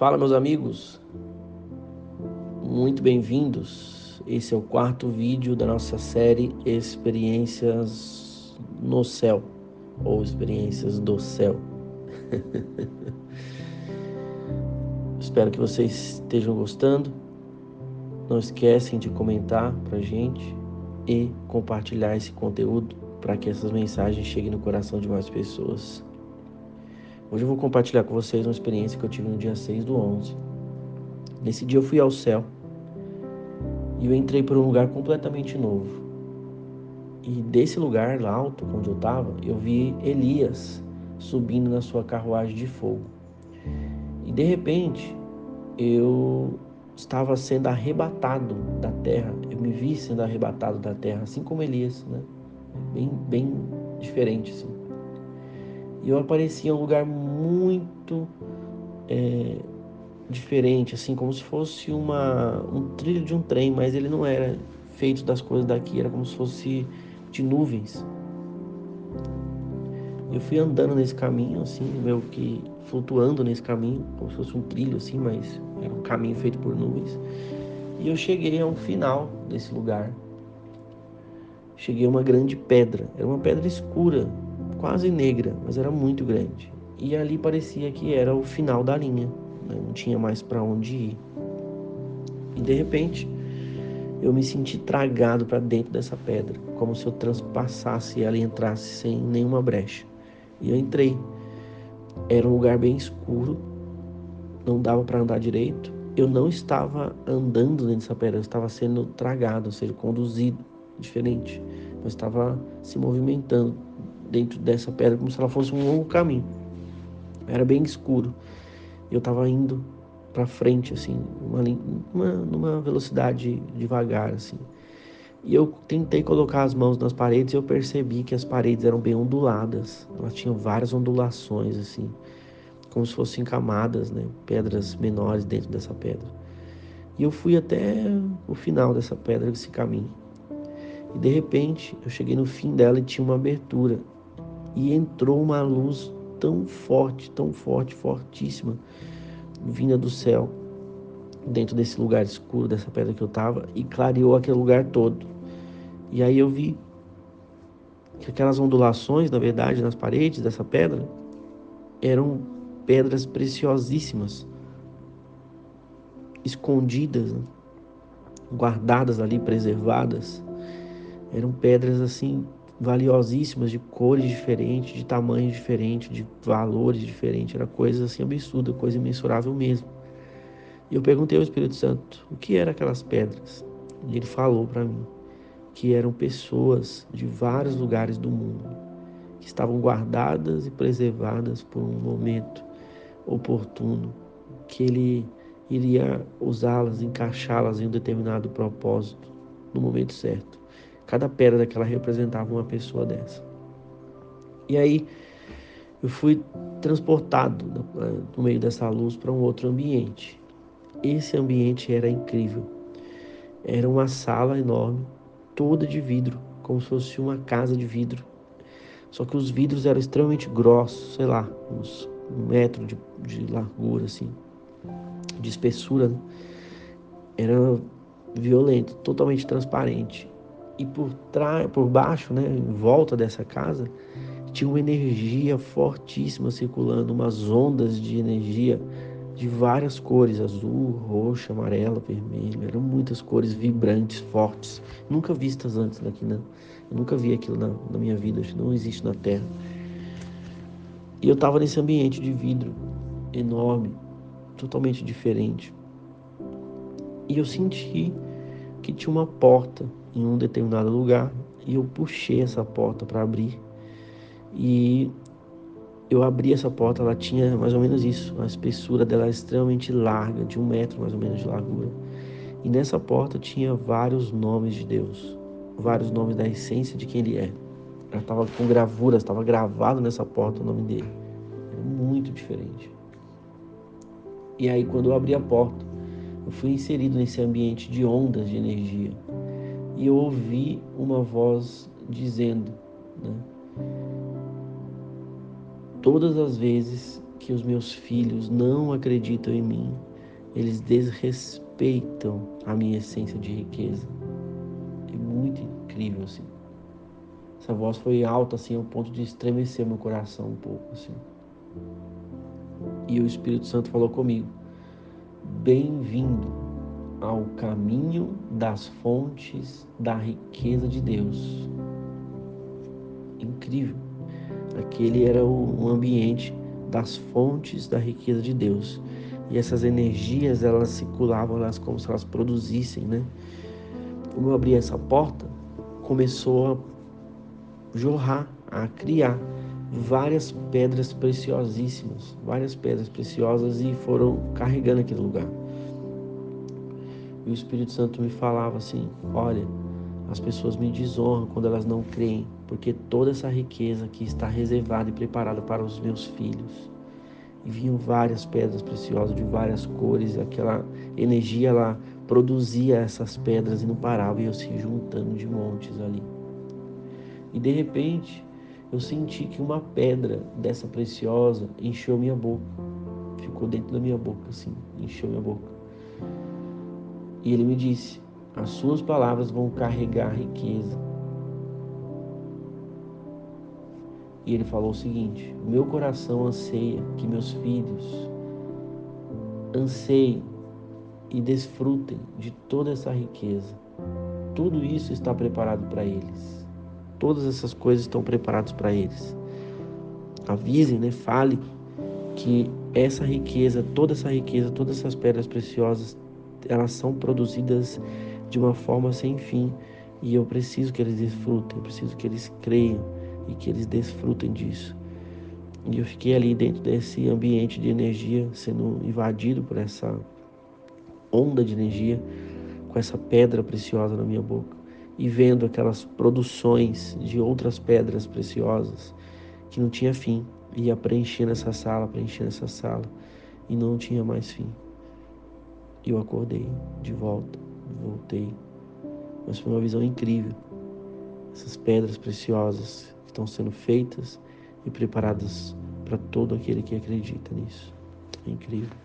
Fala, meus amigos, muito bem-vindos. Esse é o quarto vídeo da nossa série Experiências no Céu, ou Experiências do Céu. Espero que vocês estejam gostando. Não esquecem de comentar pra gente e compartilhar esse conteúdo para que essas mensagens cheguem no coração de mais pessoas. Hoje eu vou compartilhar com vocês uma experiência que eu tive no dia 6/11. Nesse dia eu fui ao céu e eu entrei por um lugar completamente novo. E desse lugar lá alto, onde eu estava, eu vi Elias subindo na sua carruagem de fogo. E de repente, eu estava sendo arrebatado da terra. Eu me vi sendo arrebatado da terra, assim como Elias, né? Bem diferente, assim. E eu apareci em um lugar muito diferente, assim, como se fosse um trilho de um trem, mas ele não era feito das coisas daqui, era como se fosse de nuvens. Eu fui andando nesse caminho, assim, meio que flutuando nesse caminho, como se fosse um trilho, assim, mas era um caminho feito por nuvens. E eu cheguei ao final desse lugar. Cheguei a uma grande pedra. Era uma pedra escura, quase negra, mas era muito grande. E ali parecia que era o final da linha, né? Não tinha mais para onde ir. E de repente, eu me senti tragado para dentro dessa pedra, como se eu transpassasse ela e entrasse sem nenhuma brecha. E eu entrei. Era um lugar bem escuro, não dava para andar direito. Eu não estava andando dentro dessa pedra, eu estava sendo tragado, ou seja, conduzido, diferente. Eu estava se movimentando dentro dessa pedra como se ela fosse um longo caminho. Era bem escuro. Eu estava indo para frente, assim, numa velocidade devagar, assim. E eu tentei colocar as mãos nas paredes e eu percebi que as paredes eram bem onduladas. Elas tinham várias ondulações, assim, como se fossem camadas, né? Pedras menores dentro dessa pedra. E eu fui até o final dessa pedra, desse caminho. E de repente, eu cheguei no fim dela e tinha uma abertura. E entrou uma luz tão forte, fortíssima, vinda do céu, dentro desse lugar escuro, dessa pedra que eu tava, e clareou aquele lugar todo. E aí eu vi que aquelas ondulações, na verdade, nas paredes dessa pedra, eram pedras preciosíssimas, escondidas, né? Guardadas ali, preservadas. Eram pedras assim valiosíssimas, de cores diferentes, de tamanhos diferentes, de valores diferentes. Era coisa assim absurda, coisa imensurável mesmo. E eu perguntei ao Espírito Santo o que eram aquelas pedras. E ele falou para mim que eram pessoas de vários lugares do mundo que estavam guardadas e preservadas por um momento oportuno, que ele iria usá-las, encaixá-las em um determinado propósito no momento certo. Cada pedra daquela representava uma pessoa dessa. E aí eu fui transportado no meio dessa luz para um outro ambiente. Esse ambiente era incrível. Era uma sala enorme, toda de vidro, como se fosse uma casa de vidro. Só que os vidros eram extremamente grossos, sei lá, uns 1 metro de largura, assim, de espessura, né? Era violento, totalmente transparente. E por baixo, né, em volta dessa casa, tinha uma energia fortíssima circulando, umas ondas de energia de várias cores, azul, roxo, amarelo, vermelho. Eram muitas cores vibrantes, fortes, nunca vistas antes daqui, né? Eu nunca vi aquilo na minha vida, acho que não existe na Terra. E eu estava nesse ambiente de vidro enorme, totalmente diferente. E eu senti que tinha uma porta em um determinado lugar e eu puxei essa porta para abrir. E eu abri essa porta, ela tinha mais ou menos isso, a espessura dela era extremamente larga, de 1 metro mais ou menos de largura. E nessa porta tinha vários nomes de Deus, vários nomes da essência de quem Ele é. Ela estava com gravuras, estava gravado nessa porta o nome dele. Era muito diferente. E aí quando eu abri a porta, eu fui inserido nesse ambiente de ondas de energia. E eu ouvi uma voz dizendo, né? Todas as vezes que os meus filhos não acreditam em mim, eles desrespeitam a minha essência de riqueza. É muito incrível, assim. Essa voz foi alta, assim, ao ponto de estremecer meu coração um pouco, assim. E o Espírito Santo falou comigo: bem-vindo ao caminho das fontes da riqueza de Deus. Incrível. Aquele era o ambiente das fontes da riqueza de Deus. E essas energias, elas circulavam, elas como se elas produzissem, né? Como eu abri essa porta, começou a jorrar, a criar várias pedras preciosíssimas, várias pedras preciosas, e foram carregando aquele lugar. E o Espírito Santo me falava assim: olha, as pessoas me desonram quando elas não creem, porque toda essa riqueza aqui está reservada e preparada para os meus filhos. E vinham várias pedras preciosas de várias cores, aquela energia lá produzia essas pedras e não parava, e eu se juntando de montes ali. E de repente eu senti que uma pedra dessa preciosa encheu minha boca, ficou dentro da minha boca assim, encheu minha boca. E ele me disse: as suas palavras vão carregar riqueza. E ele falou o seguinte: meu coração anseia que meus filhos anseiem e desfrutem de toda essa riqueza. Tudo isso está preparado para eles. Todas essas coisas estão preparadas para eles. Avisem, né? Fale que essa riqueza, todas essas pedras preciosas, elas são produzidas de uma forma sem fim. E eu preciso que eles desfrutem, eu preciso que eles creiam e que eles desfrutem disso. E eu fiquei ali dentro desse ambiente de energia, sendo invadido por essa onda de energia, com essa pedra preciosa na minha boca, e vendo aquelas produções de outras pedras preciosas que não tinha fim, ia preenchendo essa sala, e não tinha mais fim. E eu acordei de volta, voltei, mas foi uma visão incrível. Essas pedras preciosas que estão sendo feitas e preparadas para todo aquele que acredita nisso. É incrível.